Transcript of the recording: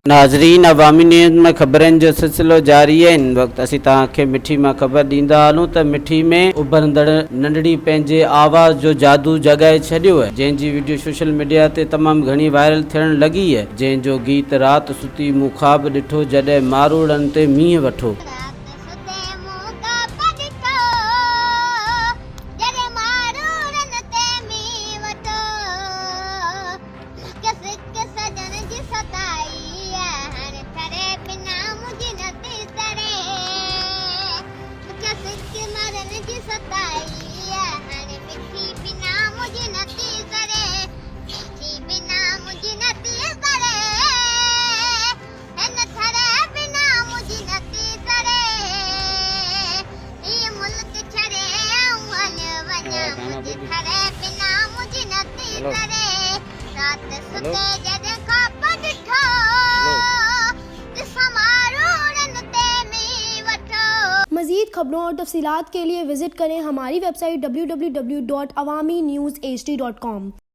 नाज़रीन, अवामी न्यूज़ में ख़बरनि जो सिलसिलो जारी है। इन वक्त असीं तव्हांखे मिठी मां ख़बर ॾींदा हलूं त मिठी में उभरंदड़ नंढड़ी पंहिंजे आवाज़ जो जादू जगाए छॾियो आहे, जंहिंजी वीडियो सोशल मीडिया ते तमामु घणी वायरल थियण लॻी आहे। जंहिंजो गीत राति सुती मूं ख़्वाब ॾिठो जॾहिं मारूड़नि ते मींहुं वठो। मज़ीद खबरों और तफसीलात के लिए विजिट करें हमारी वेबसाइट www.awamiNewsHD.com।